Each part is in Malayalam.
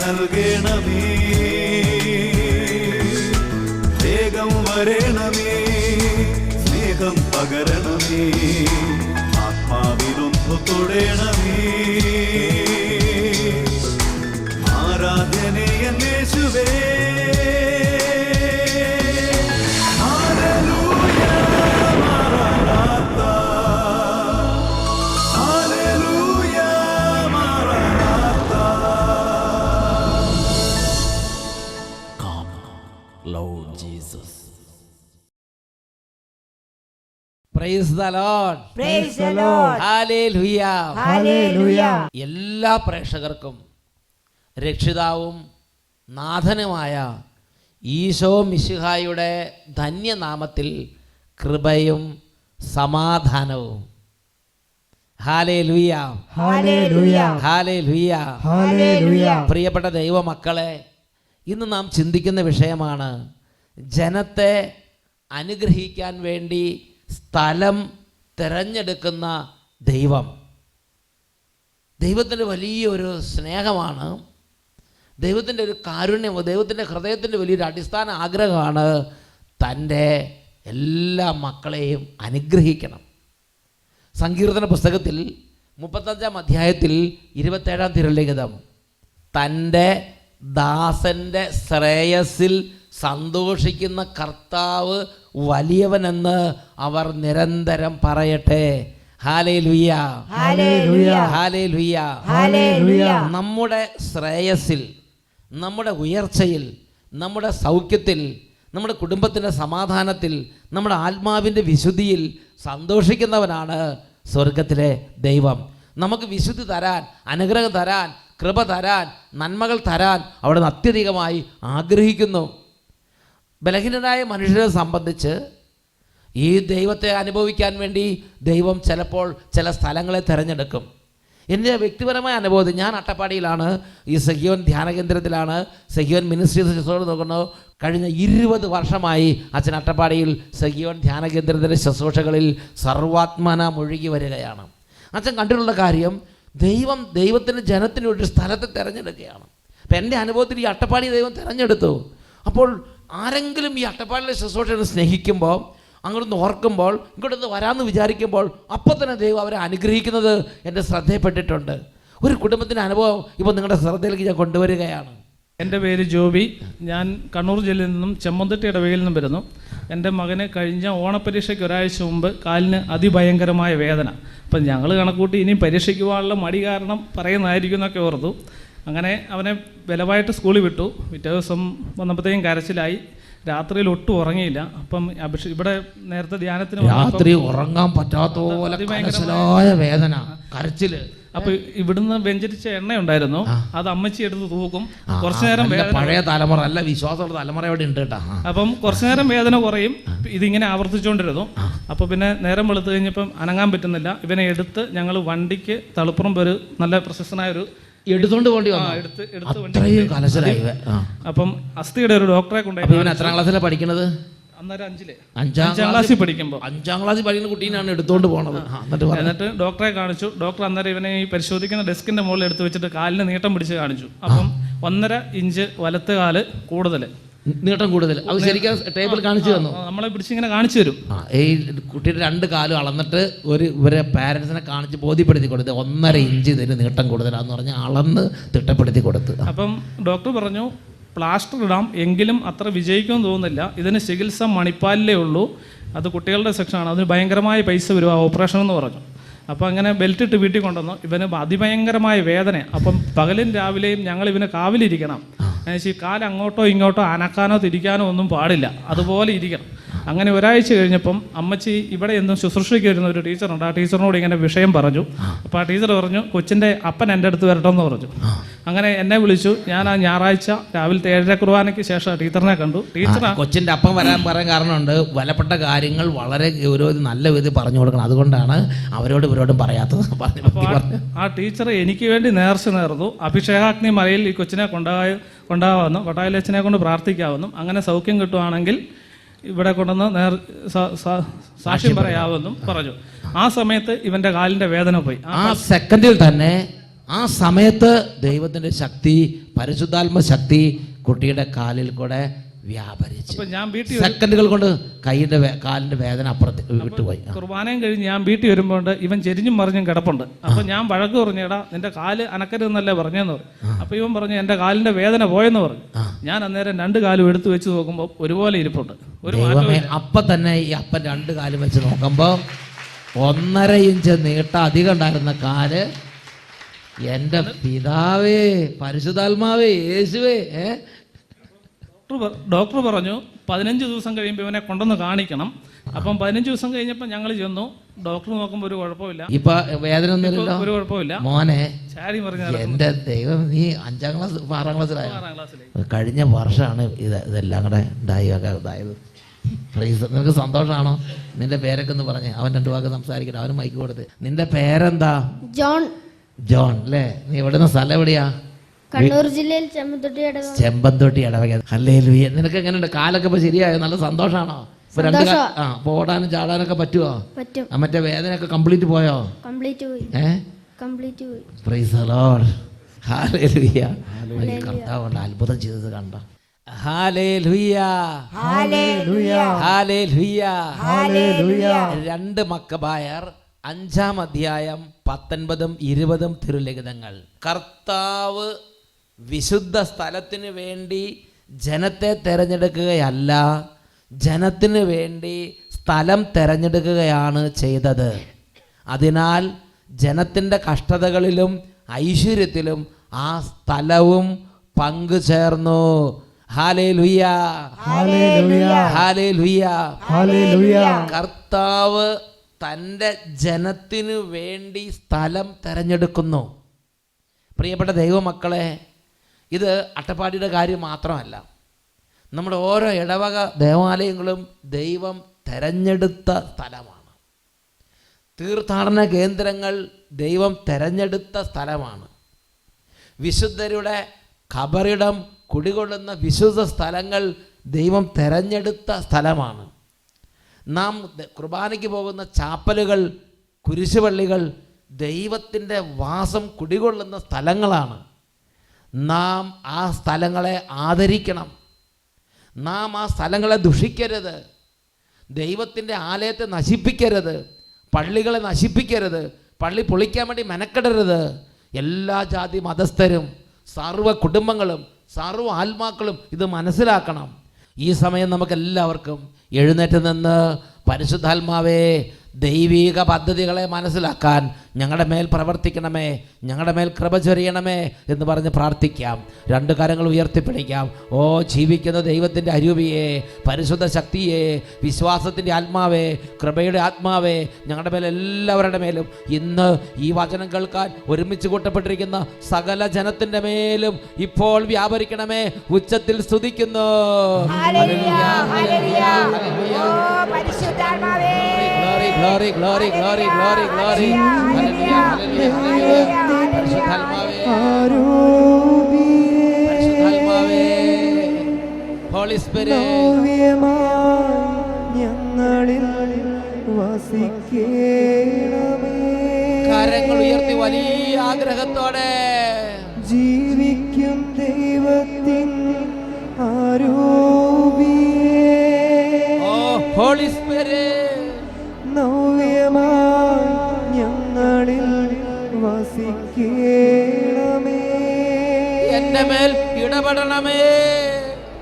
നൽകണമേ, വേഗം വരണമേ, സ്നേഹം പകരണമേ, ആത്മാവിലൊന്നു തൊടണമേ. ആരാധനയെ യേശുവേ, Praise the Lord. Praise the Lord. Hallelujah. Hallelujah. എല്ലാ പ്രേക്ഷകർക്കും രക്ഷിതാവും നാഥനുമായ ഈശോ മിശിഹായുടെ ധന്യനാമത്തിൽ കൃപയും സമാധാനവും. ഹല്ലേലൂയ. ഹല്ലേലൂയ. ഹല്ലേലൂയ. ഹല്ലേലൂയ. പ്രിയപ്പെട്ട ദൈവമക്കളെ, ഇന്ന് നാം ചിന്തിക്കുന്ന വിഷയമാണ് ജനത്തെ അനുഗ്രഹിക്കാൻ വേണ്ടി സ്ഥലം തിരഞ്ഞെടുക്കുന്ന ദൈവം. ദൈവത്തിൻ്റെ വലിയൊരു സ്നേഹമാണ്, ദൈവത്തിൻ്റെ ഒരു കാരുണ്യം, ദൈവത്തിൻ്റെ ഹൃദയത്തിൻ്റെ വലിയൊരു അടിസ്ഥാന ആഗ്രഹമാണ് തൻ്റെ എല്ലാ മക്കളെയും അനുഗ്രഹിക്കണം. സങ്കീർത്തന പുസ്തകത്തിൽ 35-ാം അധ്യായത്തിൽ 27-ാം തിരുലിഖിതം, തൻ്റെ ദാസൻ്റെ ശ്രേയസ്സിൽ സന്തോഷിക്കുന്ന കർത്താവ് വലിയവനെന്ന് അവർ നിരന്തരം പറയട്ടെ. ഹല്ലേലൂയ. ഹല്ലേലൂയ. ഹല്ലേലൂയ. ഹല്ലേലൂയ. നമ്മുടെ ശ്രേയസ്സിൽ, നമ്മുടെ ഉയർച്ചയിൽ, നമ്മുടെ സൗഖ്യത്തിൽ, നമ്മുടെ കുടുംബത്തിൻ്റെ സമാധാനത്തിൽ, നമ്മുടെ ആത്മാവിൻ്റെ വിശുദ്ധിയിൽ സന്തോഷിക്കുന്നവനാണ് സ്വർഗത്തിലെ ദൈവം. നമുക്ക് വിശുദ്ധി തരാൻ, അനുഗ്രഹം തരാൻ, കൃപ തരാൻ, നന്മകൾ തരാൻ അവിടുന്ന് അത്യധികമായി ആഗ്രഹിക്കുന്നു. ബലഹീനരായ മനുഷ്യരെ സംബന്ധിച്ച് ഈ ദൈവത്തെ അനുഭവിക്കാൻ വേണ്ടി ദൈവം ചിലപ്പോൾ ചില സ്ഥലങ്ങളെ തിരഞ്ഞെടുക്കും. എൻ്റെ വ്യക്തിപരമായ അനുഭവത്തിൽ ഞാൻ അട്ടപ്പാടിയിലാണ്, ഈ സഹിയോൻ ധ്യാന കേന്ദ്രത്തിലാണ്, സഹിയോൻ മിനിസ്ട്രീസ് ശുശ്രൂഷ നോക്കുന്നു. കഴിഞ്ഞ 20 വർഷമായി അച്ഛൻ അട്ടപ്പാടിയിൽ സഹിയോൻ ധ്യാന കേന്ദ്രത്തിൻ്റെ ശുശ്രൂഷകളിൽ സർവാത്മന മുഴുകി വരികയാണ്. അച്ഛൻ കണ്ടിട്ടുള്ള കാര്യം, ദൈവത്തിൻ്റെ ജനത്തിന് ഒരു സ്ഥലത്തെ തിരഞ്ഞെടുക്കുകയാണ്. അപ്പം എൻ്റെ അനുഭവത്തിൽ ഈ അട്ടപ്പാടി ദൈവം തിരഞ്ഞെടുത്തു. അപ്പോൾ ആരെങ്കിലും ഈ അട്ടപ്പാടിയിലെ ശുശ്രൂഷനെ സ്നേഹിക്കുമ്പോൾ, അങ്ങോട്ടൊന്ന് ഓർക്കുമ്പോൾ, ഇങ്ങോട്ടൊന്ന് വരാമെന്ന് വിചാരിക്കുമ്പോൾ അപ്പോൾ തന്നെ ദൈവം അവരെ അനുഗ്രഹിക്കുന്നത് എൻ്റെ ശ്രദ്ധയിൽപ്പെട്ടിട്ടുണ്ട്. ഒരു കുടുംബത്തിൻ്റെ അനുഭവം ഇപ്പോൾ നിങ്ങളുടെ ശ്രദ്ധയിലേക്ക് ഞാൻ കൊണ്ടുവരികയാണ്. എൻ്റെ പേര് ജോബി. ഞാൻ കണ്ണൂർ ജില്ലയിൽ നിന്നും ചെമ്മന്തിട്ടി ഇടവകയിൽ നിന്നും വരുന്നു. എൻ്റെ മകന് കഴിഞ്ഞ ഓണപ്പരീക്ഷയ്ക്ക് ഒരാഴ്ച മുമ്പ് കാലിന് അതിഭയങ്കരമായ വേദന. അപ്പം ഞങ്ങൾ കണക്കൂട്ടി ഇനി പരീക്ഷയ്ക്ക് പോകാനുള്ള മടി കാരണം പറയുന്നതായിരിക്കും എന്നൊക്കെ ഓർത്തു. അങ്ങനെ അവനെ ബലമായിട്ട് സ്കൂളിൽ വിട്ടു. പിറ്റേ ദിവസം വന്നപ്പോഴത്തേക്കും കരച്ചിലായി. രാത്രിയിൽ ഒട്ടും ഉറങ്ങിയില്ല. അപ്പം ഇവിടെ നേരത്തെ ധ്യാനത്തിന് രാത്രി ഉറങ്ങാൻ പറ്റാത്ത പോലെ വേദന, കരച്ചില്. അപ്പൊ ഇവിടുന്ന് വെഞ്ചരിച്ച എണ്ണ ഉണ്ടായിരുന്നു, അത് അമ്മച്ചി എടുത്ത് തൂക്കും. കുറച്ചു നേരം പഴയ തലമുറ അല്ല, വിശ്വാസമുള്ള തലമുറ ഇവിടെ ഉണ്ട് കേട്ടോ. അപ്പം കുറച്ചു നേരം വേദന കുറയും. ഇതിങ്ങനെ ആവർത്തിച്ചുകൊണ്ടിരുന്നു. അപ്പൊ പിന്നെ നേരം വെളുത്ത് കഴിഞ്ഞപ്പം അനങ്ങാൻ പറ്റുന്നില്ല. ഇവനെ എടുത്ത് ഞങ്ങൾ വണ്ടിക്ക് തളിപ്പുറം ഒരു നല്ല പ്രശസ്തനായ ഒരു എടുത്തോണ്ട് പോണ്ടി അപ്പം അസ്ഥിയുടെ ഒരു ഡോക്ടറെ കൊണ്ടുപോയി. എത്രാം ക്ലാസ്സിലാണ് പഠിക്കുന്നത്? അന്നേരം 5ാം ക്ലാസ്സിൽ പഠിക്കുമ്പോൾ 5ാം ക്ലാസ്സിൽ പഠിക്കുന്ന കുട്ടീനാണ് എടുത്തോണ്ട് പോണത്. എന്നിട്ട് ഡോക്ടറെ കാണിച്ചു. ഡോക്ടർ അന്നേരം ഇവനെ ഈ പരിശോധിക്കുന്ന ഡെസ്കിന്റെ മുകളിൽ എടുത്ത് വെച്ചിട്ട് കാലിന് നീട്ടം പിടിച്ച് കാണിച്ചു. അപ്പം 1.5 ഇഞ്ച് വലത്ത് കാല് കൂടുതൽ, നീട്ടം കൂടുതൽ. അത് ശരിക്കും ടേബിൾ കാണിച്ചു തന്നു, നമ്മളെ പിടിച്ചിങ്ങനെ കാണിച്ചു തരും. ഈ കുട്ടിയുടെ 2 കാലും അളന്നിട്ട് ഇവരെ പാരൻസിനെ കാണിച്ച് ബോധ്യപ്പെടുത്തി കൊടുത്ത് 1.5 ഇഞ്ച് ഇതിന് നീട്ടം കൂടുതലാന്ന് പറഞ്ഞ് അളന്ന് തിട്ടപ്പെടുത്തി കൊടുത്ത്. അപ്പം ഡോക്ടർ പറഞ്ഞു പ്ലാസ്റ്റർ ഇടാം, എങ്കിലും അത്ര വിജയിക്കുമെന്ന് തോന്നുന്നില്ല. ഇതിന് ചികിത്സ മണിപ്പാലിലേ ഉള്ളൂ, അത് കുട്ടികളുടെ സെക്ഷനാണ്, അതിന് ഭയങ്കരമായ പൈസ വരും ആ ഓപ്പറേഷൻ എന്ന് പറഞ്ഞു. അപ്പോൾ അങ്ങനെ ബെൽറ്റ് ഇട്ട് വീട്ടിൽ കൊണ്ടുവന്നു. ഇവന് അതിഭയങ്കരമായ വേദന. അപ്പം പകലും രാവിലെയും ഞങ്ങൾ ഇവന് കാവിലിരിക്കണം. കാല് അങ്ങോട്ടോ ഇങ്ങോട്ടോ അനക്കാനോ തിരിക്കാനോ ഒന്നും പാടില്ല, അതുപോലെ ഇരിക്കണം. അങ്ങനെ ഒരാഴ്ച കഴിഞ്ഞപ്പം അമ്മച്ചി ഇവിടെ എന്നും ശുശ്രൂഷയ്ക്ക് വരുന്ന ഒരു ടീച്ചറുണ്ട്. ആ ടീച്ചറിനോട് ഇങ്ങനെ വിഷയം പറഞ്ഞു. അപ്പോൾ ആ ടീച്ചർ പറഞ്ഞു കൊച്ചിൻ്റെ അപ്പൻ എൻ്റെ അടുത്ത് വരട്ടെന്ന് പറഞ്ഞു. അങ്ങനെ എന്നെ വിളിച്ചു. ഞാൻ ആ ഞായറാഴ്ച രാവിലത്തെ 7:30 കുർബാനയ്ക്ക് ശേഷം ടീച്ചറിനെ കണ്ടു. ടീച്ചർ കൊച്ചിൻ്റെ അപ്പം പറയാൻ കാരണമുണ്ട്, വിലപ്പെട്ട കാര്യങ്ങൾ വളരെ നല്ല വിധത്തിൽ പറഞ്ഞു കൊടുക്കണം, അതുകൊണ്ടാണ് ഇവരോടും പറയാത്തത്. അപ്പോൾ ആ ടീച്ചർ എനിക്ക് വേണ്ടി നേർച്ച നേർന്നു. അഭിഷേകാഗ്നി മലയിൽ ഈ കൊച്ചിനെ കൊണ്ടാവാമെന്നും കൊട്ടായിലച്ചനെ കൊണ്ട് പ്രാർത്ഥിക്കാമെന്നും അങ്ങനെ സൗഖ്യം കിട്ടുവാണെങ്കിൽ ഇവിടെ കൊണ്ടുവന്ന് സാക്ഷ്യം പറയാമെന്നും പറഞ്ഞു. ആ സമയത്ത് ഇവന്റെ കാലിന്റെ വേദന പോയി. ആ സെക്കൻഡിൽ തന്നെ ആ സമയത്ത് ദൈവത്തിൻ്റെ ശക്തി, പരിശുദ്ധാത്മ ശക്തി കുട്ടിയുടെ കാലിൽ കൂടെ വ്യാപരിച്ചു. അപ്പൊ ഞാൻ വീട്ടിൽ സെക്കൻഡുകൾ കൊണ്ട് കാലിന്റെ വേദന അപ്പുറത്ത് വിട്ടുപോയി. കുർബാനയും കഴിഞ്ഞ് ഞാൻ വീട്ടിൽ വരുമ്പോൾ ഇവൻ ചെരിഞ്ഞും മറിഞ്ഞും കിടപ്പുണ്ട്. അപ്പൊ ഞാൻ വഴക്ക് പറഞ്ഞേടാ, നിന്റെ കാല് അനക്കരുതെന്നല്ലേ പറഞ്ഞെന്ന് പറഞ്ഞു. അപ്പൊ ഇവൻ പറഞ്ഞു എന്റെ കാലിന്റെ വേദന പോയെന്ന് പറഞ്ഞു. ഞാൻ അന്നേരം 2 കാലും എടുത്തു വെച്ച് നോക്കുമ്പോൾ ഒരുപോലെ ഇരിപ്പുണ്ട്, ഒരു മാറ്റവും. അപ്പൊ തന്നെ ഈ അപ്പൻ 2 കാലും വെച്ച് നോക്കുമ്പോൾ 1.5 ഇഞ്ച് നീട്ടം അധികം ഉണ്ടായിരുന്ന കാല്, എൻ്റെ പിതാവേ, പരിശുദ്ധാത്മാവേ, യേശുവേ. ഡോക്ടർ പറഞ്ഞു 15 ദിവസം കഴിയുമ്പോൾ ഇവനെ കൊണ്ടുവന്ന് കാണിക്കണം. അപ്പം 15 ദിവസം കഴിഞ്ഞപ്പോൾ ഞങ്ങൾ ചെന്നു. ഡോക്ടർ നോക്കുമ്പോൾ ഒരു കുഴപ്പമില്ല, ഇപ്പൊ വേദന ഒന്നുമില്ലല്ലോ, ഒരു കുഴപ്പമില്ല. മോനെ, ചാടി പറഞ്ഞു എൻ്റെ ദൈവം, നീ 5ാം ക്ലാസ് 6ാം ക്ലാസ്സിലായി. കഴിഞ്ഞ വർഷമാണ് ഇതെല്ലാം കൂടെ ഇതായത്. നിനക്ക് സന്തോഷമാണോ? നിന്റെ പേരൊക്കെ ഒന്ന് പറഞ്ഞേ. അവൻ 2 വാക്ക് സംസാരിക്കണം, അവന് മൈക്ക് കൊടുത്ത്. നിന്റെ പേരെന്താ? ജോൺ. ജോൺ അല്ലേ? നീ എവിടുന്ന സ്ഥലം എവിടെയാ? കണ്ണൂർ ജില്ലയിൽ ചെമ്പന്തൊട്ടി ഇടവക. ഹല്ലേലൂയ. നിനക്ക് എങ്ങനെയുണ്ട്? കാലൊക്കെ ഇപ്പൊ ശരിയായോ? നല്ല സന്തോഷമാണോ? ഇപ്പൊ 2 ഇപ്പൊ ഓടാനും ചാടാനൊക്കെ പറ്റുമോ? മറ്റേ വേദനയൊക്കെ കംപ്ലീറ്റ് പോയോ? Price the Lord. ഹല്ലേലൂയ. കർത്താവ് അത്ഭുതം ചെയ്തത് കണ്ട. Hallelujah, hallelujah, hallelujah, hallelujah. 2 മക്കബായർ 5-ാം അധ്യായം 19-ഉം 20-ഉം തിരുലിഖിതങ്ങൾ. കർത്താവ് വിശുദ്ധ സ്ഥലത്തിന് വേണ്ടി ജനത്തെ തിരഞ്ഞെടുക്കുകയല്ല, ജനത്തിന് വേണ്ടി സ്ഥലം തിരഞ്ഞെടുക്കുകയാണ് ചെയ്തത്. അതിനാൽ ജനത്തിൻ്റെ കഷ്ടതകളിലും ഐശ്വര്യത്തിലും ആ സ്ഥലവും പങ്കുചേർന്നു. Hallelujah, hallelujah, hallelujah, hallelujah. കർത്താവ് തൻ്റെ ജനത്തിനു വേണ്ടി സ്ഥലം തിരഞ്ഞെടുക്കുന്നു. പ്രിയപ്പെട്ട ദൈവമക്കളെ, ഇത് അട്ടപ്പാടിയുടെ കാര്യം മാത്രമല്ല, നമ്മുടെ ഓരോ ഇടവക ദേവാലയങ്ങളും ദൈവം തിരഞ്ഞെടുത്ത സ്ഥലമാണ്. തീർത്ഥാടന കേന്ദ്രങ്ങൾ ദൈവം തിരഞ്ഞെടുത്ത സ്ഥലമാണ്. വിശുദ്ധരുടെ ഖബറിടം കുടികൊള്ളുന്ന വിശുദ്ധ സ്ഥലങ്ങൾ ദൈവം തിരഞ്ഞെടുത്ത സ്ഥലമാണ്. നാം കുർബാനയ്ക്ക് പോകുന്ന ചാപ്പലുകൾ, കുരിശുപള്ളികൾ ദൈവത്തിൻ്റെ വാസം കുടികൊള്ളുന്ന സ്ഥലങ്ങളാണ്. നാം ആ സ്ഥലങ്ങളെ ആദരിക്കണം. നാം ആ സ്ഥലങ്ങളെ ദുഷിക്കരുത്. ദൈവത്തിൻ്റെ ആലയത്തെ നശിപ്പിക്കരുത്. പള്ളികളെ നശിപ്പിക്കരുത്. പള്ളി പൊളിക്കാൻ വേണ്ടി മെനക്കെടരുത്. എല്ലാ ജാതി മതസ്ഥരും, സർവ്വ കുടുംബങ്ങളും, സർവ്വ ആത്മാക്കളും ഇത് മനസ്സിലാക്കണം. ഈ സമയം നമുക്കെല്ലാവർക്കും എഴുന്നേറ്റ് നിന്ന് പരിശുദ്ധാത്മാവേ, ദൈവിക പദ്ധതികളെ മനസ്സിലാക്കാൻ ഞങ്ങളുടെ മേൽ പ്രവർത്തിക്കണമേ, ഞങ്ങളുടെ മേൽ കൃപ ചൊരിയണമേ എന്ന് പറഞ്ഞ് പ്രാർത്ഥിക്കാം. 2 കരങ്ങൾ ഉയർത്തിപ്പിടിക്കാം. ഓ ജീവിക്കുന്ന ദൈവത്തിൻ്റെ അരൂപിയെ, പരിശുദ്ധ ശക്തിയെ, വിശ്വാസത്തിൻ്റെ ആത്മാവേ, കൃപയുടെ ആത്മാവേ, ഞങ്ങളുടെ മേൽ എല്ലാവരുടെ മേലും ഇന്ന് ഈ വചനം കേൾക്കാൻ ഒരുമിച്ച് കൂട്ടപ്പെട്ടിരിക്കുന്ന സകല ജനത്തിൻ്റെ മേലും ഇപ്പോൾ വ്യാപരിക്കണമേ. ഉച്ചത്തിൽ സ്തുതിക്കുന്നു. Glory, glory, glory, glory, glory. Hallelujah, hallelujah, hallelujah. പരിശുദ്ധാത്മാവേ, പരിശുദ്ധാത്മാവേ, Holy Spirit, ഞങ്ങളിൽ വസിക്കണമേ. കരങ്ങൾ ഉയർത്തി വലിയ ആഗ്രഹത്തോടെ ജീവിക്കും ദൈവത്തിൻ ആരോപിയേ. Holy Spirit, നവ്യമായി ഞങ്ങളിൽ വസിക്കണമേ. എന്റെ മേൽ ഇടപെടണമേ.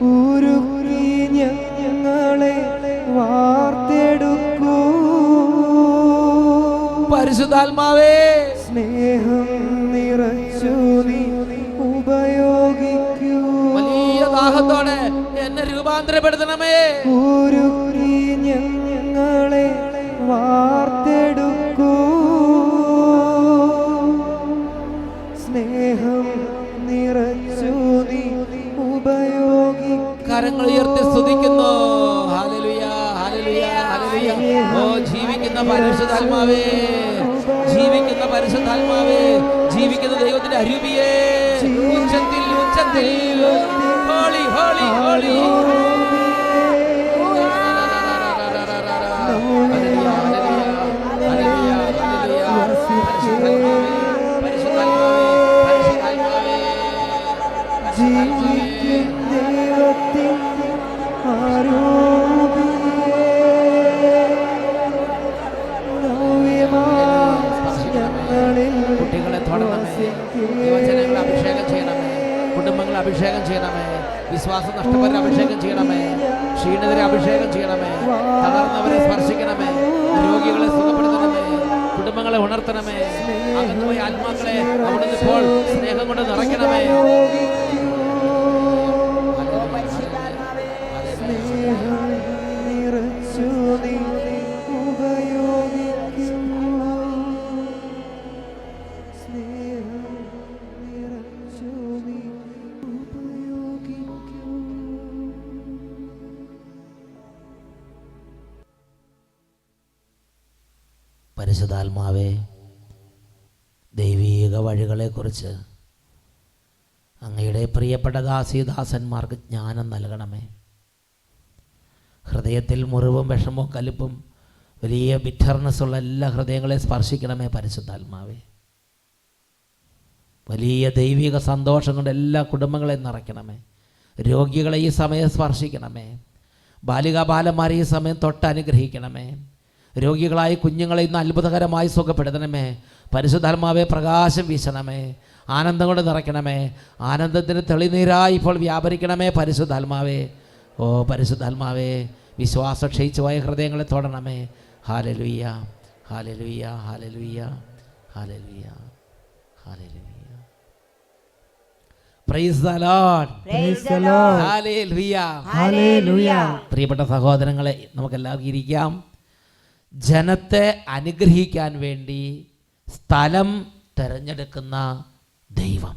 ഉരുക്കി ഞങ്ങളെ വാർത്തെടുക്കൂ. പരിശുദ്ധാത്മാവേ, സ്നേഹം നിറച്ചു നീ ഉപയോഗിക്കൂ. വലിയ ദാഹത്തോടെ എന്നെ രൂപാന്തരപ്പെടുത്തണമേ. ഉരുക്കി ഞങ്ങളെ വാർത്തെടുക്കൂ. സ്നേഹം നിറച്ചു നീ ഉപയോഗിക്കൂ. കരങ്ങൾ ഉയർത്തി സ്തുതിക്കുന്നു. Hallelujah, hallelujah, hallelujah. ഓ ജീവിക്കുന്ന പരിശുദ്ധാത്മാവേ, ജീവിക്കുന്ന പരിശുദ്ധാത്മാവേ, ജീവിക്കുന്ന ദൈവത്തിന്റെ അരൂപിയേ, ഉച്ചത്തിൽ ഉച്ചത്തിൽ ഹോളി ഹോളി ഹോളി. പരിശുദ്ധാത്മാവേ, യുവജനങ്ങളെ അഭിഷേകം ചെയ്യണമേ, കുടുംബങ്ങളെ അഭിഷേകം ചെയ്യണമേ, വിശ്വാസം നഷ്ടപ്പെട്ടവരെ അഭിഷേകം ചെയ്യണമേ, ക്ഷീണിതരെ അഭിഷേകം ചെയ്യണമേ, തളർന്നവരെ സ്പർശിക്കണമേ, രോഗികളെ സുഖപ്പെടുത്തണമേ, കുടുംബങ്ങളെ ഉണർത്തണമേ, അകന്നുപോയ ആത്മാക്കളെ അവിടുന്ന് ഇപ്പോൾ സ്നേഹം കൊണ്ട് നിറയ്ക്കണമേ. നിറച്ചു നീ ഉപയോഗിക്കൂ, സ്നേഹം നിറച്ചു നീ ഉപയോഗിക്കൂ. പരിശുദ്ധാത്മാവേ, ദൈവീക വഴികളെക്കുറിച്ച് അങ്ങയുടെ പ്രിയപ്പെട്ട ദാസീദാസന്മാർക്ക് ജ്ഞാനം നൽകണമേ. ഹൃദയത്തിൽ മുറിവും വിഷമവും കലിപ്പും വലിയ ബിറ്റർനെസ്സുള്ള എല്ലാ ഹൃദയങ്ങളെ സ്പർശിക്കണമേ പരിശുദ്ധാത്മാവേ. വലിയ ദൈവിക സന്തോഷം കൊണ്ട് എല്ലാ കുടുംബങ്ങളെയും നിറയ്ക്കണമേ. രോഗികളെ ഈ സമയം സ്പർശിക്കണമേ. ബാലികാബാലന്മാരെ ഈ സമയം തൊട്ട് അനുഗ്രഹിക്കണമേ. രോഗികളായി കുഞ്ഞുങ്ങളെ ഇന്ന് അത്ഭുതകരമായി സുഖപ്പെടുത്തണമേ. പരിശുദ്ധാത്മാവെ, പ്രകാശം വീശണമേ, ആനന്ദം കൊണ്ട് നിറയ്ക്കണമേ. ആനന്ദത്തിന് തെളിനീരായി ഇപ്പോൾ വ്യാപരിക്കണമേ പരിശുദ്ധാത്മാവേ. ഓ പരിശുദ്ധാത്മാവേ, വിശ്വാസം ക്ഷയിച്ചു പോയ ഹൃദയങ്ങളെ തൊടണമേ. Hallelujah, hallelujah, hallelujah, hallelujah, hallelujah. Praise the Lord, praise the Lord, hallelujah, hallelujah. പ്രിയപ്പെട്ട സഹോദരങ്ങളെ, നമുക്കെല്ലാവർക്കും ഇരിക്കാം. ജനത്തെ അനുഗ്രഹിക്കാൻ വേണ്ടി സ്ഥലം തിരഞ്ഞെടുക്കുന്ന ദൈവം,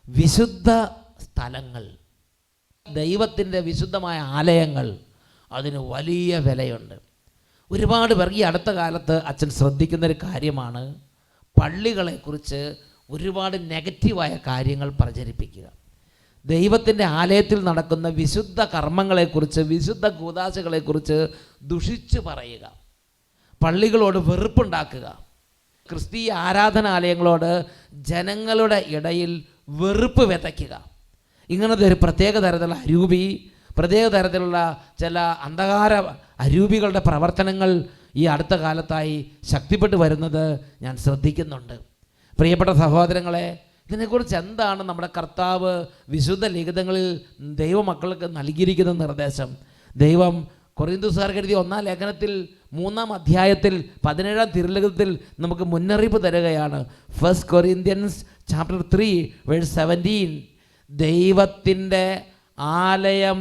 വിശുദ്ധ സ്ഥലങ്ങൾ, ദൈവത്തിൻ്റെ വിശുദ്ധമായ ആലയങ്ങൾ, അതിന് വലിയ വിലയുണ്ട്. ഒരുപാട് പേർ ഈ അടുത്ത കാലത്ത് അച്ഛൻ ശ്രദ്ധിക്കുന്നൊരു കാര്യമാണ് പള്ളികളെക്കുറിച്ച് ഒരുപാട് നെഗറ്റീവായ കാര്യങ്ങൾ പ്രചരിപ്പിക്കുക. ദൈവത്തിൻ്റെ ആലയത്തിൽ നടക്കുന്ന വിശുദ്ധ കർമ്മങ്ങളെക്കുറിച്ച്, വിശുദ്ധ കൂദാശകളെക്കുറിച്ച് ദുഷിച്ചു പറയുക, പള്ളികളോട് വെറുപ്പുണ്ടാക്കുക, ക്രിസ്തീയ ആരാധനാലയങ്ങളോട് ജനങ്ങളുടെ ഇടയിൽ വെറുപ്പ് വിതയ്ക്കുക. ഇങ്ങനത്തെ ഒരു പ്രത്യേക തരത്തിലുള്ള അരൂപി, പ്രത്യേക തരത്തിലുള്ള ചില അന്ധകാര അരൂപികളുടെ പ്രവർത്തനങ്ങൾ ഈ അടുത്ത കാലത്തായി ശക്തിപ്പെട്ടു വരുന്നത് ഞാൻ ശ്രദ്ധിക്കുന്നുണ്ട്. പ്രിയപ്പെട്ട സഹോദരങ്ങളെ, ഇതിനെക്കുറിച്ച് എന്താണ് നമ്മുടെ കർത്താവ് വിശുദ്ധ ലിഖിതങ്ങളിൽ ദൈവമക്കൾക്ക് നൽകിയിരിക്കുന്ന നിർദ്ദേശം? ദൈവം കൊറിന്തോസുകാർക്ക് എഴുതിയ 1-ാം ലേഖനത്തിൽ 3-ാം അധ്യായത്തിൽ 17-ാം തിരുലിഖിതത്തിൽ നമുക്ക് മുന്നറിയിപ്പ് തരികയാണ്. 1 Corinthians chapter 3 verse 17, ദൈവത്തിൻ്റെ ആലയം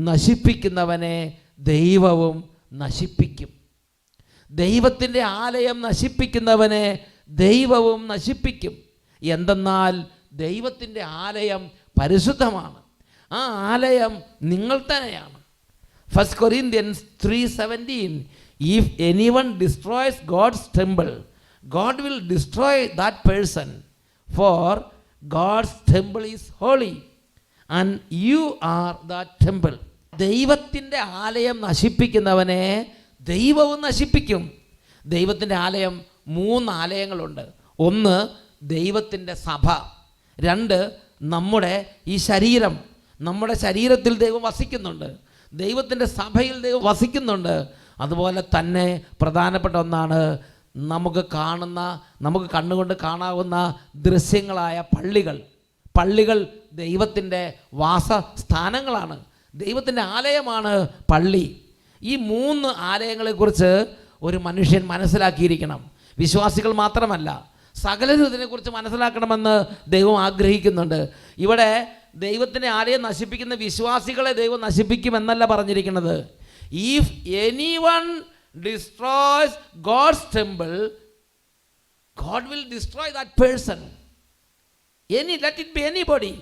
നശിപ്പിക്കുന്നവനെ ദൈവവും നശിപ്പിക്കും. ദൈവത്തിൻ്റെ ആലയം നശിപ്പിക്കുന്നവനെ ദൈവവും നശിപ്പിക്കും. എന്തെന്നാൽ ദൈവത്തിൻ്റെ ആലയം പരിശുദ്ധമാണ്. ആ ആലയം നിങ്ങൾ തന്നെയാണ്. 1 Corinthians 3:17, if anyone destroys God's temple, God will destroy that person, for God's temple is holy and you are that temple. ദൈവത്തിൻ്റെ ആലയം നശിപ്പിക്കുന്നവനെ ദൈവവും നശിപ്പിക്കും. ദൈവത്തിൻ്റെ ആലയം 3 ആലയങ്ങളുണ്ട്. 1 ദൈവത്തിൻ്റെ സഭ, 2 നമ്മുടെ ഈ ശരീരം. നമ്മുടെ ശരീരത്തിൽ ദൈവം വസിക്കുന്നുണ്ട്, ദൈവത്തിൻ്റെ സഭയിൽ ദൈവം വസിക്കുന്നുണ്ട്. അതുപോലെ തന്നെ പ്രധാനപ്പെട്ട ഒന്നാണ് നമുക്ക് കണ്ണുകൊണ്ട് കാണാവുന്ന ദൃശ്യങ്ങളായ പള്ളികൾ. പള്ളികൾ ദൈവത്തിൻ്റെ വാസസ്ഥാനങ്ങളാണ്, ദൈവത്തിൻ്റെ ആലയമാണ് പള്ളി. ഈ 3 ആലയങ്ങളെക്കുറിച്ച് ഒരു മനുഷ്യൻ മനസ്സിലാക്കിയിരിക്കണം. വിശ്വാസികൾ മാത്രമല്ല, സകലരും ഇതിനെക്കുറിച്ച് മനസ്സിലാക്കണമെന്ന് ദൈവം ആഗ്രഹിക്കുന്നുണ്ട്. ഇവിടെ ദൈവത്തിൻ്റെ ആലയം നശിപ്പിക്കുന്ന വിശ്വാസികളെ ദൈവം നശിപ്പിക്കുമെന്നല്ല പറഞ്ഞിരിക്കുന്നത്. If anyone destroys God's temple, God will destroy that person. Let it be anybody.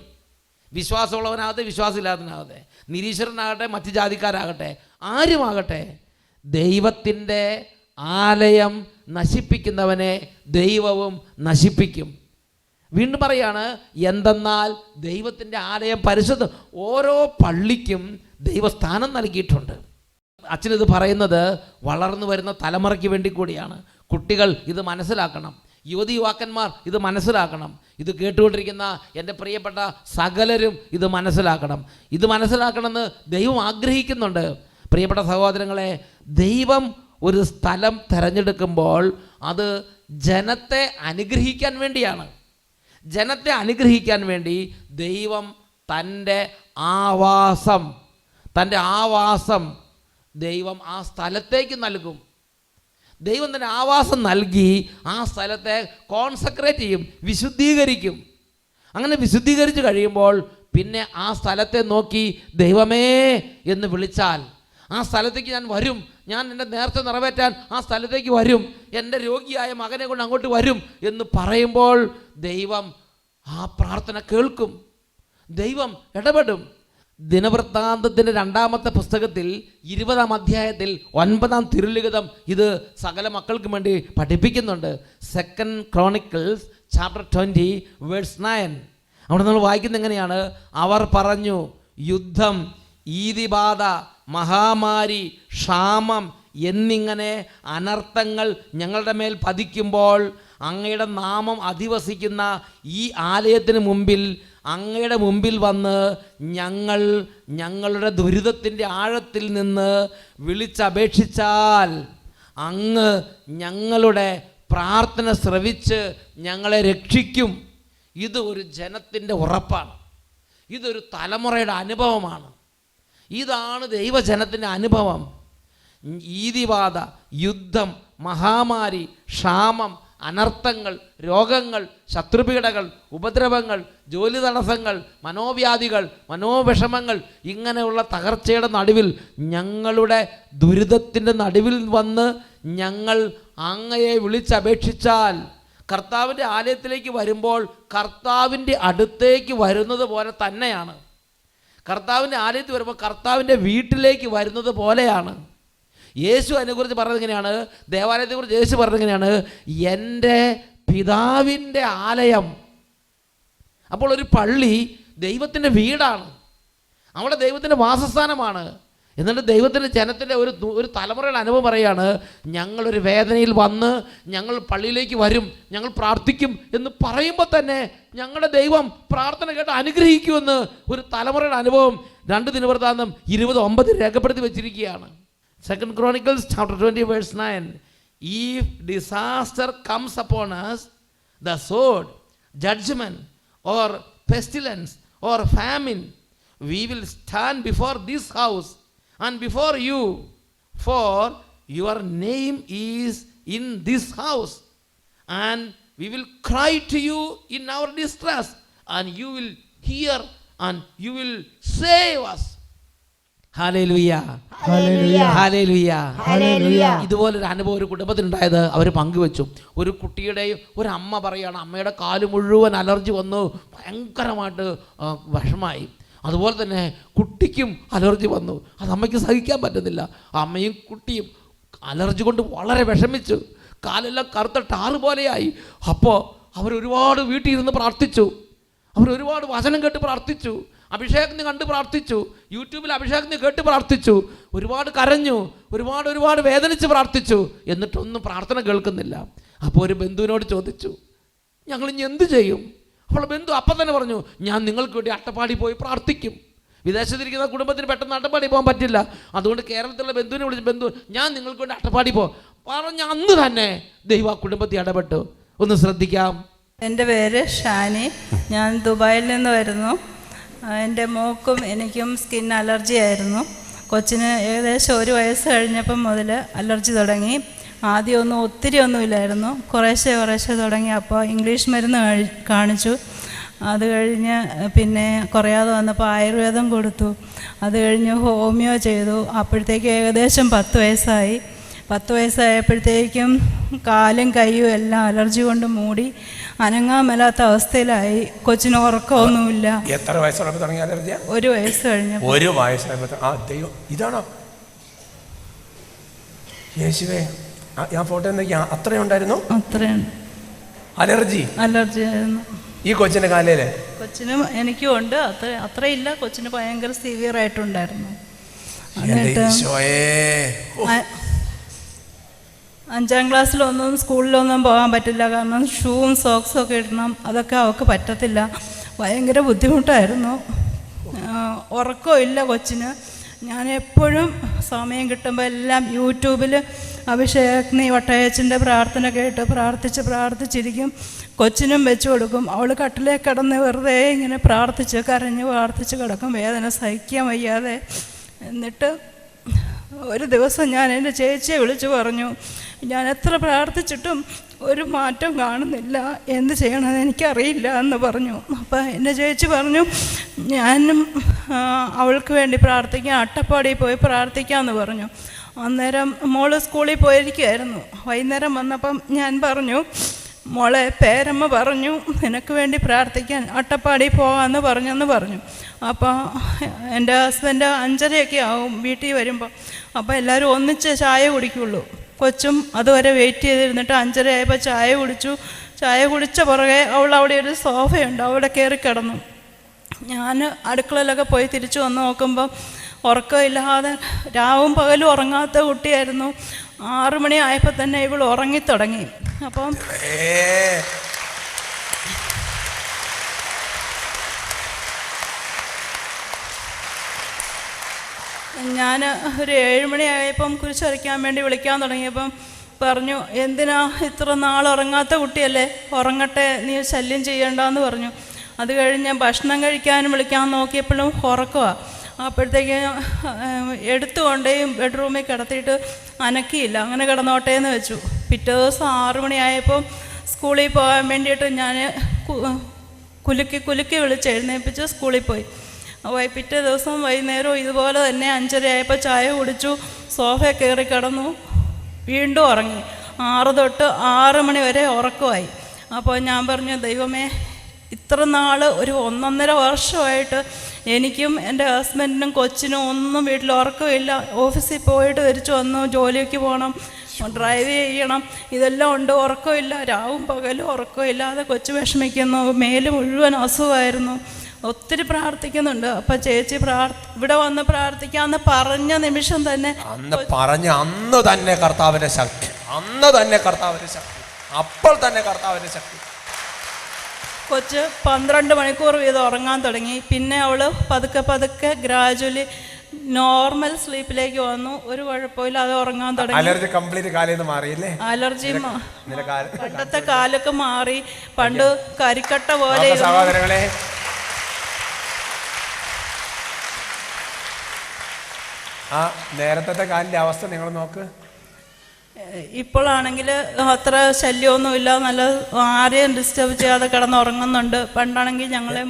വിശ്വാസമുള്ളവനാകട്ടെ, വിശ്വാസമില്ലാത്തവനാകട്ടെ, നിരീശ്വരനാകട്ടെ, മറ്റ് ജാതിക്കാരാകട്ടെ, ആരുമാകട്ടെ, ദൈവത്തിൻ്റെ ആലയം നശിപ്പിക്കുന്നവനെ ദൈവവും നശിപ്പിക്കും. വീണ്ടും പറയാണ്, എന്തെന്നാൽ ദൈവത്തിൻ്റെ ആലയം പരിശുദ്ധ. ഓരോ പള്ളിക്കും ദൈവസ്ഥാനം നൽകിയിട്ടുണ്ട്. അച്ഛനിത് പറയുന്നത് വളർന്നു വരുന്ന തലമുറയ്ക്ക് വേണ്ടി കൂടിയാണ്. കുട്ടികൾ ഇത് മനസ്സിലാക്കണം, യുവതി യുവാക്കന്മാർ ഇത് മനസ്സിലാക്കണം, ഇത് കേട്ടുകൊണ്ടിരിക്കുന്ന എൻ്റെ പ്രിയപ്പെട്ട സകലരും ഇത് മനസ്സിലാക്കണം. ഇത് മനസ്സിലാക്കണമെന്ന് ദൈവം ആഗ്രഹിക്കുന്നുണ്ട്. പ്രിയപ്പെട്ട സഹോദരങ്ങളെ, ദൈവം ഒരു സ്ഥലം തിരഞ്ഞെടുക്കുമ്പോൾ അത് ജനത്തെ അനുഗ്രഹിക്കാൻ വേണ്ടിയാണ്. ജനത്തെ അനുഗ്രഹിക്കാൻ വേണ്ടി ദൈവം തൻ്റെ ആവാസം ദൈവം ആ സ്ഥലത്തേക്ക് നൽകും. ദൈവം തന്നെ ആവാസം നൽകി ആ സ്ഥലത്തെ കോൺസെക്രേറ്റ് ചെയ്യും, വിശുദ്ധീകരിക്കും. അങ്ങനെ വിശുദ്ധീകരിച്ച് കഴിയുമ്പോൾ പിന്നെ ആ സ്ഥലത്തെ നോക്കി ദൈവമേ എന്ന് വിളിച്ചാൽ ആ സ്ഥലത്തേക്ക് ഞാൻ വരും, ഞാൻ എൻ്റെ നേർച്ച നിറവേറ്റാൻ ആ സ്ഥലത്തേക്ക് വരും, എൻ്റെ രോഗിയായ മകനെ കൊണ്ട് അങ്ങോട്ട് വരും എന്ന് പറയുമ്പോൾ ദൈവം ആ പ്രാർത്ഥന കേൾക്കും, ദൈവം ഇടപെടും. ദിനവൃത്താന്തത്തിൻ്റെ 2-ാമത്തെ പുസ്തകത്തിൽ 20-ാം അധ്യായത്തിൽ 9-ാം തിരുലിഖിതം ഇത് സകല മക്കൾക്കും വേണ്ടി പഠിപ്പിക്കുന്നുണ്ട്. 2 Chronicles chapter 20 verse 9. അവിടെ നമ്മൾ വായിക്കുന്നത് എങ്ങനെയാണ്? അവർ പറഞ്ഞു, യുദ്ധം, ഈതിബാധ, മഹാമാരി, ക്ഷാമം എന്നിങ്ങനെ അനർത്ഥങ്ങൾ ഞങ്ങളുടെ മേൽ പതിക്കുമ്പോൾ അങ്ങയുടെ നാമം അധിവസിക്കുന്ന ഈ ആലയത്തിന് മുമ്പിൽ അങ്ങയുടെ മുമ്പിൽ വന്ന് ഞങ്ങളുടെ ദുരിതത്തിൻ്റെ ആഴത്തിൽ നിന്ന് വിളിച്ചപേക്ഷിച്ചാൽ അങ്ങ് ഞങ്ങളുടെ പ്രാർത്ഥന ശ്രവിച്ച് ഞങ്ങളെ രക്ഷിക്കും. ഇത് ഒരു ജനത്തിൻ്റെ ഉറപ്പാണ്, ഇതൊരു തലമുറയുടെ അനുഭവമാണ്. ഇതാണ് ദൈവജനത്തിൻ്റെ അനുഭവം. ഈതിബാധ, യുദ്ധം, മഹാമാരി, ക്ഷാമം, അനർത്ഥങ്ങൾ, രോഗങ്ങൾ, ശത്രുപീഡകൾ, ഉപദ്രവങ്ങൾ, ജോലി തടസ്സങ്ങൾ, മനോവ്യാധികൾ, മനോവിഷമങ്ങൾ, ഇങ്ങനെയുള്ള തകർച്ചയുടെ നടുവിൽ, ഞങ്ങളുടെ ദുരിതത്തിൻ്റെ നടുവിൽ വന്ന് ഞങ്ങൾ അങ്ങയെ വിളിച്ചപേക്ഷിച്ചാൽ, കർത്താവിൻ്റെ ആലയത്തിലേക്ക് വരുമ്പോൾ കർത്താവിൻ്റെ അടുത്തേക്ക് വരുന്നത് പോലെ തന്നെയാണ്. കർത്താവിൻ്റെ ആലയത്തിൽ വരുമ്പോൾ കർത്താവിൻ്റെ വീട്ടിലേക്ക് വരുന്നത് പോലെയാണ്. യേശു അതിനെക്കുറിച്ച് പറഞ്ഞത് എങ്ങനെയാണ്? ദേവാലയത്തെക്കുറിച്ച് യേശു പറഞ്ഞത് എങ്ങനെയാണ്? എൻ്റെ പിതാവിൻ്റെ ആലയം. അപ്പോൾ ഒരു പള്ളി ദൈവത്തിൻ്റെ വീടാണ്, അവിടെ ദൈവത്തിൻ്റെ വാസസ്ഥാനമാണ്. എന്നിട്ട് ദൈവത്തിൻ്റെ ജനത്തിൻ്റെ ഒരു തലമുറയുടെ അനുഭവം പറയുകയാണ്, ഞങ്ങളൊരു വേദനയിൽ വന്ന് ഞങ്ങൾ പള്ളിയിലേക്ക് വരും, ഞങ്ങൾ പ്രാർത്ഥിക്കും എന്ന് പറയുമ്പോൾ തന്നെ ഞങ്ങളുടെ ദൈവം പ്രാർത്ഥന കേട്ട് അനുഗ്രഹിക്കുമെന്ന് ഒരു തലമുറയുടെ അനുഭവം 2 ദിനവൃത്താന്തം 20:9 രേഖപ്പെടുത്തി വെച്ചിരിക്കുകയാണ്. 2 Chronicles chapter 20 verse 9. If disaster comes upon us, the sword, judgment or pestilence or famine, we will stand before this house and before you, for your name is in this house, and we will cry to you in our distress, and you will hear and you will save us. Hallelujah, hallelujah, hallelujah. ഇതുപോലൊരു അനുഭവം ഒരു കുടുംബത്തിനുണ്ടായത് അവർ പങ്കുവെച്ചു. ഒരു കുട്ടിയുടെയും ഒരു അമ്മ പറയുകയാണ്, അമ്മയുടെ കാല് മുഴുവൻ അലർജി വന്നു, ഭയങ്കരമായിട്ട് വിഷമായി. അതുപോലെ തന്നെ കുട്ടിക്കും അലർജി വന്നു, അത് അമ്മയ്ക്ക് സഹിക്കാൻ പറ്റുന്നില്ല. അമ്മയും കുട്ടിയും അലർജി കൊണ്ട് വളരെ വിഷമിച്ചു, കാലെല്ലാം കറുത്ത ടാറ് പോലെയായി. അപ്പോൾ അവരൊരുപാട് വീട്ടിൽ ഇരുന്ന് പ്രാർത്ഥിച്ചു, അവരൊരുപാട് വചനം കേട്ട് പ്രാർത്ഥിച്ചു, അഭിഷേകത്തിന് കണ്ട് പ്രാർത്ഥിച്ചു, യൂട്യൂബിൽ അഭിഷേകത്തിന് കേട്ട് പ്രാർത്ഥിച്ചു, ഒരുപാട് കരഞ്ഞു, ഒരുപാട് വേദനിച്ച് പ്രാർത്ഥിച്ചു. എന്നിട്ടൊന്നും പ്രാർത്ഥന കേൾക്കുന്നില്ല. അപ്പോൾ ഒരു ബന്ധുവിനോട് ചോദിച്ചു, ഞങ്ങൾ ഇനി എന്ത് ചെയ്യും? അപ്പോൾ ബന്ധു അപ്പം തന്നെ പറഞ്ഞു, ഞാൻ നിങ്ങൾക്ക് വേണ്ടി അട്ടപ്പാടി പോയി പ്രാർത്ഥിക്കും. വിദേശത്തിരിക്കുന്ന കുടുംബത്തിന് പെട്ടെന്ന് അട്ടപ്പാടി പോകാൻ പറ്റില്ല, അതുകൊണ്ട് കേരളത്തിലുള്ള ബന്ധുവിനെ വിളിച്ച്, ബന്ധു ഞാൻ നിങ്ങൾക്ക് വേണ്ടി അട്ടപ്പാടി പറഞ്ഞ അന്ന് തന്നെ ദൈവം ആ കുടുംബത്തിൽ ഇടപെട്ടു. ഒന്ന് ശ്രദ്ധിക്കാം. എൻ്റെ പേര് ഷാനി, ഞാൻ ദുബായിൽ നിന്ന് വരുന്നു. എൻ്റെ മോക്കും എനിക്കും സ്കിൻ അലർജി ആയിരുന്നു. കൊച്ചിന് ഏകദേശം 1 വയസ്സ് കഴിഞ്ഞപ്പം മുതൽ അലർജി തുടങ്ങി. ആദ്യമൊന്നും ഒത്തിരി ഒന്നുമില്ലായിരുന്നു, കുറേശ്ശെ തുടങ്ങി. അപ്പോൾ ഇംഗ്ലീഷ് മരുന്ന് കാണിച്ചു. അത് കഴിഞ്ഞ് പിന്നെ കുറയാതെ വന്നപ്പോൾ ആയുർവേദം കൊടുത്തു. അത് കഴിഞ്ഞ് ഹോമിയോ ചെയ്തു. അപ്പോഴത്തേക്കും ഏകദേശം 10 വയസ്സായി. 10 വയസ്സായപ്പോഴത്തേക്കും കാലും കൈയും എല്ലാം അലർജി കൊണ്ട് മൂടി അനങ്ങാൻ മേലാത്ത അവസ്ഥയിലായി. കൊച്ചിന് ഉറക്കമൊന്നുമില്ല. എത്ര വയസ്സുള്ളപ്പോൾ തുടങ്ങിയ അലർജിയാ? 1 വയസ്സ് കഴിഞ്ഞു. 1 വയസ്സായപ്പോൾ. ആ ദൈവം, ഇതാണോ യേശുവേ? ഞാൻ ഫോട്ടോ എന്തൊക്കെയാ അത്രയുണ്ടായിരുന്നു? അത്രയുണ്ട് അലർജി ആയിരുന്നു ഈ കൊച്ചിൻ്റെ കാലയില്. കൊച്ചിനും എനിക്കും ഉണ്ട്. അത്രയില്ല, കൊച്ചിന് ഭയങ്കര സിവിയർ ആയിട്ടുണ്ടായിരുന്നു. എന്നിട്ട് 5ാം ക്ലാസ്സിലൊന്നും സ്കൂളിലൊന്നും പോകാൻ പറ്റില്ല, കാരണം ഷൂവും സോക്സും ഒക്കെ ഇടണം. അതൊക്കെ അവൾക്ക് പറ്റത്തില്ല. ഭയങ്കര ബുദ്ധിമുട്ടായിരുന്നു. ഉറക്കമില്ല കൊച്ചിന്. ഞാൻ എപ്പോഴും സമയം കിട്ടുമ്പോൾ എല്ലാം യൂട്യൂബിൽ അഭിഷേക് വട്ടയച്ചൻ്റെ പ്രാർത്ഥന കേട്ട് പ്രാർത്ഥിച്ചിരിക്കും. കൊച്ചിനും വെച്ചു കൊടുക്കും. അവൾ കട്ടിലേ കിടന്ന് വെറുതെ ഇങ്ങനെ കരഞ്ഞ് പ്രാർത്ഥിച്ച് കിടക്കും, വേദന സഹിക്കാൻ വയ്യാതെ. എന്നിട്ട് ഒരു ദിവസം ഞാൻ എൻ്റെ ചേച്ചിയെ വിളിച്ചു പറഞ്ഞു, ഞാൻ എത്ര പ്രാർത്ഥിച്ചിട്ടും ഒരു മാറ്റം കാണുന്നില്ല, എന്ത് ചെയ്യണമെന്ന് എനിക്കറിയില്ല എന്ന് പറഞ്ഞു. അപ്പോൾ എൻ്റെ ചേച്ചി പറഞ്ഞു, ഞാനും അവൾക്ക് വേണ്ടി പ്രാർത്ഥിക്കാം, അട്ടപ്പാടിയിൽ പോയി പ്രാർത്ഥിക്കാമെന്ന് പറഞ്ഞു. അന്നേരം മോള് സ്കൂളിൽ പോയിരിക്കുമായിരുന്നു. വൈകുന്നേരം വന്നപ്പം ഞാൻ പറഞ്ഞു, മോളെ പേരമ്മ പറഞ്ഞു നിനക്ക് വേണ്ടി പ്രാർത്ഥിക്കാൻ അട്ടപ്പാടി പോകാമെന്ന് പറഞ്ഞു. അപ്പോൾ എൻ്റെ ഹസ്ബൻഡ് 5:30 ആവും വീട്ടിൽ വരുമ്പോൾ. അപ്പോൾ എല്ലാവരും ഒന്നിച്ച് ചായ കുടിക്കുള്ളൂ. കൊച്ചും അതുവരെ വെയിറ്റ് ചെയ്തിരുന്നിട്ട് 5:30 ആയപ്പോൾ ചായ കുടിച്ചു. ചായ കുടിച്ച പുറകെ അവിടെ ഒരു സോഫയുണ്ട്, അവിടെ കയറി കിടന്നു. ഞാൻ അടുക്കളയിലൊക്കെ പോയി തിരിച്ചു വന്ന് നോക്കുമ്പം ഉറക്കമില്ലാതെ രാവും പകലും ഉറങ്ങാത്ത കുട്ടിയായിരുന്നു. 6 മണി ആയപ്പോൾ തന്നെ ഇവൾ ഉറങ്ങിത്തുടങ്ങി. അപ്പം ഞാൻ ഒരു 7 മണിയായപ്പം കുരിശരയ്ക്കാൻ വേണ്ടി വിളിക്കാൻ തുടങ്ങിയപ്പം പറഞ്ഞു, എന്തിനാ ഇത്ര നാൾ ഉറങ്ങാത്ത കുട്ടിയല്ലേ, ഉറങ്ങട്ടെ, നീ ശല്യം ചെയ്യണ്ടെന്ന് പറഞ്ഞു. അത് കഴിഞ്ഞ് ഭക്ഷണം കഴിക്കാനും വിളിക്കാൻ നോക്കിയപ്പോഴും ഉറക്കമാണ്. അപ്പോഴത്തേക്ക് എടുത്തുകൊണ്ടേ ബെഡ്റൂമിൽ കിടത്തിയിട്ട് അനക്കിയില്ല, അങ്ങനെ കിടന്നോട്ടേ എന്ന് വെച്ചു. പിറ്റേ ദിവസം 6 മണിയായപ്പോൾ സ്കൂളിൽ പോകാൻ വേണ്ടിയിട്ട് ഞാൻ കുലുക്കി വിളിച്ച് എഴുന്നേൽപ്പിച്ച് സ്കൂളിൽ പോയി. പിറ്റേ ദിവസം വൈകുന്നേരവും ഇതുപോലെ തന്നെ 5:30 ആയപ്പോൾ ചായ കുടിച്ചു, സോഫയിൽ കയറി കിടന്നു, വീണ്ടും ഉറങ്ങി. 6 തൊട്ട് 6 മണി വരെ ഉറക്കമായി. അപ്പോൾ ഞാൻ പറഞ്ഞു, ദൈവമേ, ഇത്ര നാൾ ഒരു 1.5 വർഷമായിട്ട് എനിക്കും എൻ്റെ ഹസ്ബൻഡിനും കൊച്ചിനും ഒന്നും വീട്ടിൽ ഉറക്കമില്ല. ഓഫീസിൽ പോയിട്ട് തിരിച്ചു വന്നു, ജോലിക്ക് പോകണം, ഡ്രൈവ് ചെയ്യണം, ഇതെല്ലാം ഉണ്ട്, ഉറക്കമില്ല. രാവും പകലും ഉറക്കമില്ലാതെ കൊച്ചു വിഷമിക്കുന്നു, മേല് മുഴുവൻ അസുഖമായിരുന്നു. ഒത്തിരി പ്രാർത്ഥിക്കുന്നുണ്ട്. അപ്പം ചേച്ചി ഇവിടെ വന്ന് പ്രാർത്ഥിക്കാമെന്ന് പറഞ്ഞ നിമിഷം തന്നെ അന്ന് തന്നെ കർത്താവിൻ്റെ ശക്തി, അപ്പോൾ തന്നെ കർത്താവിൻ്റെ ശക്തി. കൊച്ച് 12 മണിക്കൂർ വീതം ഉറങ്ങാൻ തുടങ്ങി. പിന്നെ അവൾ പതുക്കെ ഗ്രാജുവലി നോർമൽ സ്ലീപ്പിലേക്ക് വന്നു. ഒരു കുഴപ്പമില്ല, അത് ഉറങ്ങാൻ തുടങ്ങി. അലർജി കംപ്ലീറ്റ് കാലിന്ന് മാറിയില്ലേ? അലർജി പണ്ടത്തെ കാലൊക്കെ മാറി. പണ്ട് കരിക്കട്ട പോലെ. സഹോദരങ്ങളെ, ആ നേരത്തെ കാലിൻ്റെ അവസ്ഥ നിങ്ങൾ നോക്ക്. ഇപ്പോഴാണെങ്കിൽ അത്ര ശല്യമൊന്നുമില്ല, നല്ല ആരെയും ഡിസ്റ്റർബ് ചെയ്യാതെ കിടന്നുറങ്ങുന്നുണ്ട്. പണ്ടാണെങ്കിൽ ഞങ്ങളെ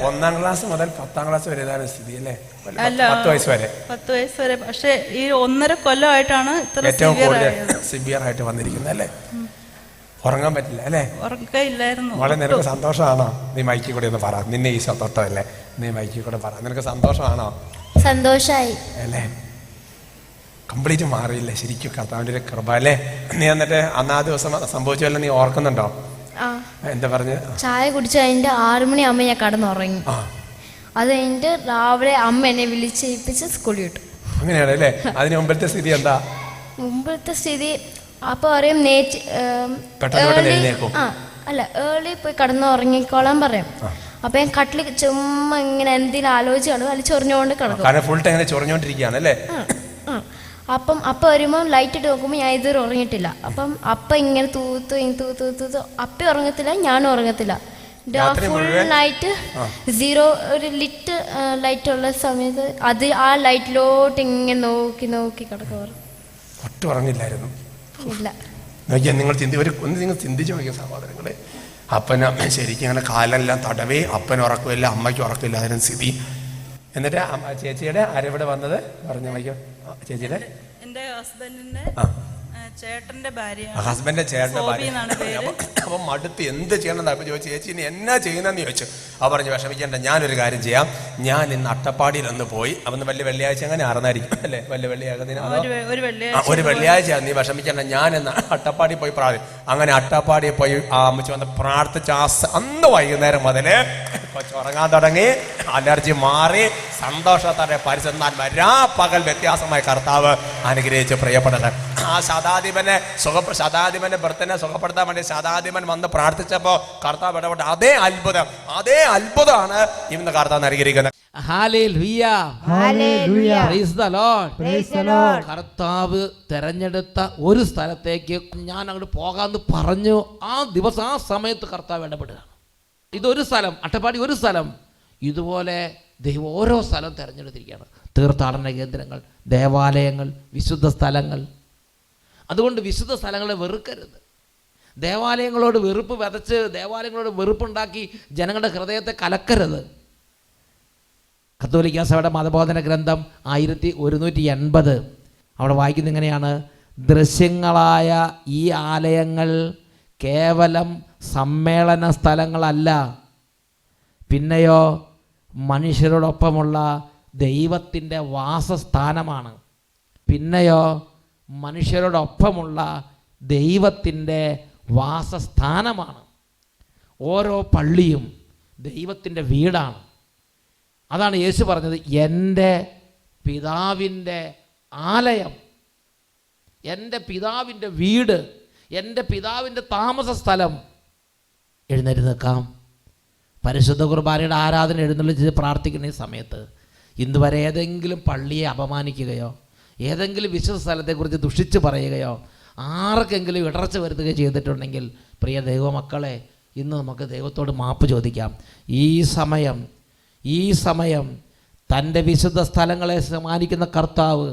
1ാം ക്ലാസ് മുതൽ 10ാം ക്ലാസ് വരെ ഇതാണ് സ്ഥിതി അല്ലേ? അല്ല, 10 വയസ്സ് വരെ. പക്ഷേ ഈ 1.5 കൊല്ലമായിട്ടാണ് ഇത്ര സിവിയർ ആയിട്ട് വന്നിരിക്കുന്നത് അല്ലേ? ഉറങ്ങാൻ പറ്റില്ല അല്ലേ? ഉറക്കമില്ലായിരുന്നു. മോളെ, നിനക്ക് സന്തോഷമാണോ? നീ മൈക്കിൽ കൂടെ ഒന്ന് പറ. നിന്നെ ഈശോ തൊട്ടല്ലേ? നീ മൈക്കിൽ കൂടെ പറ. നിനക്ക് സന്തോഷമാണോ? സന്തോഷായി അല്ലേ? കംപ്ലീറ്റ് മാറിയില്ലേ? ശരിക്കും കർത്താവിൻ്റെ ഒരു കൃപ അല്ലേ? നീ എന്നിട്ട് അന്നാ ദിവസം സംഭവിച്ചല്ലോ, നീ ഓർക്കുന്നുണ്ടോ? എന്താ പറഞ്ഞു? ചായ കുടിച്ച് കഴിഞ്ഞിട്ട് 6 മണിയാകുമ്പോൾ ഞാൻ കടന്നുറങ്ങി. അത് കഴിഞ്ഞിട്ട് രാവിലെ അമ്മ എന്നെ വിളിച്ചേൽപ്പിച്ച് സ്കൂളിൽ വിട്ടു. അങ്ങനെയാണ് അല്ലേ? അതിന് മുമ്പത്തെ സ്ഥിതി എന്താ? മുമ്പത്തെ സ്ഥിതി അപ്പോൾ പറയും ഏർലി പോയി കടന്നുറങ്ങിക്കോളാൻ പറയും. അപ്പൊ ഞാൻ കട്ടിൽ ചുമ്മാ ഇങ്ങനെ എന്തെങ്കിലും ആലോചിച്ചാണ് അല്ല ചൊറിഞ്ഞുകൊണ്ട് കിടക്കും. ഫുൾ ടൈം ചൊറിഞ്ഞോണ്ടിരിക്കുകയാണ് അല്ലേ? അപ്പം അപ്പ വരുമ്പോൾ ലൈറ്റ് ഇട്ട് നോക്കുമ്പോൾ ഞാൻ ഇതുവരെ ഉറങ്ങിയിട്ടില്ല. അപ്പം അപ്പ ഇങ്ങനെ തൂത്തു അപ്പ ഉറങ്ങത്തില്ല, ഞാനും ഉറങ്ങത്തില്ല. ഫുൾ നൈറ്റ് 0 ഒരു ലിറ്റ് ലൈറ്റ് ഉള്ള സമയത്ത് അത് ആ ലൈറ്റിലോട്ട് ഇങ്ങനെ നോക്കി കിടക്കും. ഒട്ടും ഉറങ്ങില്ലായിരുന്നു. ഇല്ല. നിങ്ങൾ ചിന്തിച്ചു നോക്കിയ സഹോദരങ്ങളെ, അപ്പന ശരിക്കും അങ്ങനെ കാലെല്ലാം തടവേ, അപ്പൻ ഉറക്കമില്ല, അമ്മയ്ക്ക് ഉറക്കമില്ല, അതിനും സ്ഥിതി. എന്നിട്ട് ചേച്ചിയുടെ ആരെവിടെ വന്നത് പറഞ്ഞു വയ്ക്കോ? ചേച്ചിയുടെ എൻ്റെ ഹസ്ബൻഡിന്റെ ചേട്ടന്റെ ഭാര്യ. ഹസ്ബൻഡിന്റെ ചേട്ടന്റെ ഭാര്യ. അപ്പം മടുത്ത് എന്ത് ചെയ്യണം അപ്പൊ ചോദിച്ചു, ചേച്ചി ഇനി എന്നാ ചെയ്യുന്നതെന്ന് ചോദിച്ചു. അവ പറഞ്ഞു, വിഷമിക്കേണ്ട, ഞാനൊരു കാര്യം ചെയ്യാം, ഞാൻ ഇന്ന് അട്ടപ്പാടിയിൽ ഒന്ന് പോയി. അപ്പം വലിയ വെള്ളിയാഴ്ച അങ്ങനെ ആർന്നായിരിക്കും അല്ലേ? വലിയ ഒരു വെള്ളിയാഴ്ച. നീ വിഷമിക്കേണ്ട, ഞാൻ ഇന്ന് അട്ടപ്പാടി പോയി അങ്ങനെ അട്ടപ്പാടിയിൽ പോയി ആ അമ്മച്ചി വന്ന് പ്രാർത്ഥിച്ച അന്ന് വൈകുന്നേരം മുതല് കൊച്ചു ഉറങ്ങാൻ തുടങ്ങി, അലർജി മാറി, സന്തോഷത്തോടെ പരിശുദ്ധാൽ വരാ പകൽ വ്യത്യാസമായി കർത്താവ് അനുഗ്രഹിച്ച് പ്രിയപ്പെട്ടത്. ആ ശതാധിപന്റെ ഭർത്തനെ സുഖപ്പെടുത്താൻ വേണ്ടി ശതാധിപൻ വന്ന് പ്രാർത്ഥിച്ചപ്പോൾ കർത്താവ് ഇടപെട്ട അതേ അത്ഭുതമാണ് ഇന്ന് കർത്താവ് നൽകിയിരിക്കുന്നത്. Hallelujah. Hallelujah. Praise the Lord. Praise the Lord. കർത്താവ് തെരഞ്ഞെടുത്ത ഒരു സ്ഥലത്തേക്ക് ഞാൻ അങ്ങോട്ട് പോകാമെന്ന് പറഞ്ഞു. ആ ദിവസം ആ സമയത്ത് കർത്താവ് ഇടപെടുക. ഇതൊരു സ്ഥലം, അട്ടപ്പാടി ഒരു സ്ഥലം. ഇതുപോലെ ദൈവം ഓരോ സ്ഥലം തിരഞ്ഞെടുത്തിരിക്കുകയാണ്. തീർത്ഥാടന കേന്ദ്രങ്ങൾ, ദേവാലയങ്ങൾ, വിശുദ്ധ സ്ഥലങ്ങൾ. അതുകൊണ്ട് വിശുദ്ധ സ്ഥലങ്ങളെ വെറുക്കരുത്. ദേവാലയങ്ങളോട് വെറുപ്പ് വിതച്ച് ദേവാലയങ്ങളോട് വെറുപ്പുണ്ടാക്കി ജനങ്ങളുടെ ഹൃദയത്തെ കലക്കരുത്. കത്തോലിക്ക സഭയുടെ മതബോധന ഗ്രന്ഥം 1180 അവിടെ വായിക്കുന്നത് ഇങ്ങനെയാണ്: ദൃശ്യങ്ങളായ ഈ ആലയങ്ങൾ കേവലം സമ്മേളന സ്ഥലങ്ങളല്ല, പിന്നെയോ മനുഷ്യരോടൊപ്പമുള്ള ദൈവത്തിൻ്റെ വാസസ്ഥാനമാണ്. പിന്നെയോ മനുഷ്യരോടൊപ്പമുള്ള ദൈവത്തിൻ്റെ വാസസ്ഥാനമാണ്. ഓരോ പള്ളിയും ദൈവത്തിൻ്റെ വീടാണ്. അതാണ് യേശു പറഞ്ഞത്, എൻ്റെ പിതാവിൻ്റെ ആലയം, എൻ്റെ പിതാവിൻ്റെ വീട്, എൻ്റെ പിതാവിൻ്റെ താമസ സ്ഥലം. എഴുന്നേറ്റ് നിൽക്കാം. പരിശുദ്ധ കുർബാനയുടെ ആരാധന എഴുന്നള്ളിച്ച് പ്രാർത്ഥിക്കുന്ന ഈ സമയത്ത് ഇന്ന് വരെ ഏതെങ്കിലും പള്ളിയെ അപമാനിക്കുകയോ ഏതെങ്കിലും വിശുദ്ധ സ്ഥലത്തെക്കുറിച്ച് ദുഷിച്ച് പറയുകയോ ആർക്കെങ്കിലും ഇടർച്ച വരുത്തുകയോ ചെയ്തിട്ടുണ്ടെങ്കിൽ പ്രിയ ദൈവമക്കളെ, ഇന്ന് നമുക്ക് ദൈവത്തോട് മാപ്പ് ചോദിക്കാം. ഈ സമയം തൻ്റെ വിശുദ്ധ സ്ഥലങ്ങളെ സമ്മാനിക്കുന്ന കർത്താവ്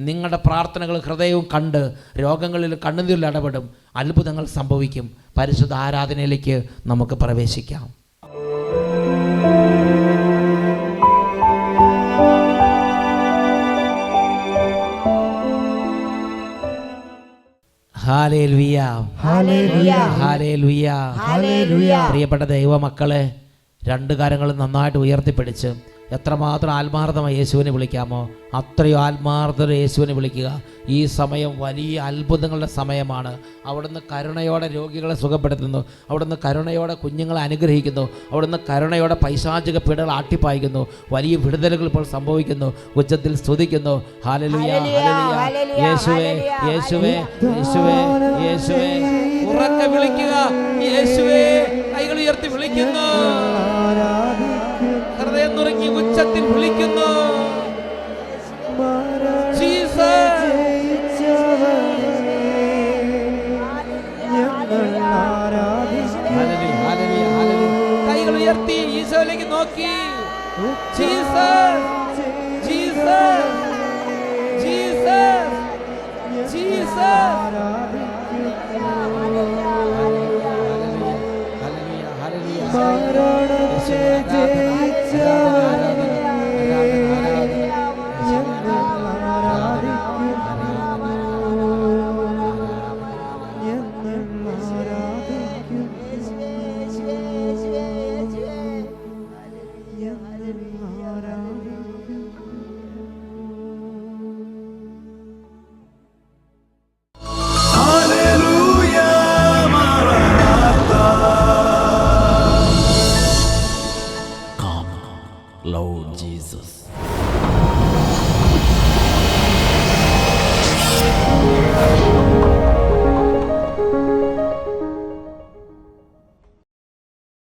നിങ്ങളുടെ പ്രാർത്ഥനകൾ ഹൃദയവും കണ്ട് രോഗങ്ങളിൽ കണ്ണുനീരിൽ ഇടപെടും. അത്ഭുതങ്ങൾ സംഭവിക്കും. പരിശുദ്ധ ആരാധനയിലേക്ക് നമുക്ക് പ്രവേശിക്കാം. ഹല്ലേലൂയ. ഹല്ലേലൂയ. ഹല്ലേലൂയ. ഹല്ലേലൂയ. പ്രിയപ്പെട്ട ദൈവമക്കളെ, രണ്ട് കാര്യങ്ങളും നന്നായിട്ട് ഉയർത്തിപ്പിടിച്ച് എത്രമാത്രം ആത്മാർത്ഥമായി യേശുവിനെ വിളിക്കാമോ അത്രയും ആത്മാർത്ഥത യേശുവിനെ വിളിക്കുക. ഈ സമയം വലിയ അത്ഭുതങ്ങളുടെ സമയമാണ്. അവിടുന്ന് കരുണയോടെ രോഗികളെ സുഖപ്പെടുത്തുന്നു. അവിടുന്ന് കരുണയോടെ കുഞ്ഞുങ്ങളെ അനുഗ്രഹിക്കുന്നു. അവിടുന്ന് കരുണയോടെ പൈശാചിക പീഡകൾ ആട്ടിപ്പായിക്കുന്നു. വലിയ വിടുതലുകൾ ഇപ്പോൾ സംഭവിക്കുന്നു. ഉച്ചത്തിൽ സ്തുതിക്കുന്നു. Hallelujah, hallelujah. യേശുവേ, യേശുവേ, യേശുവേ, യേശുവേ. ഉറക്കെ വിളിക്കുക. യേശുവേ. കൈകൾ ഉയർത്തി വിളിക്കുന്നു. ഹൃദയം നുറുക്കി ഉച്ചത്തിൽ വിളിക്കുന്നു. കൈകൾ ഉയർത്തി ഈശോയിലേക്ക് നോക്കി. Jesus, Jesus, Jesus, Jesus. Hallelujah, hallelujah, hallelujah.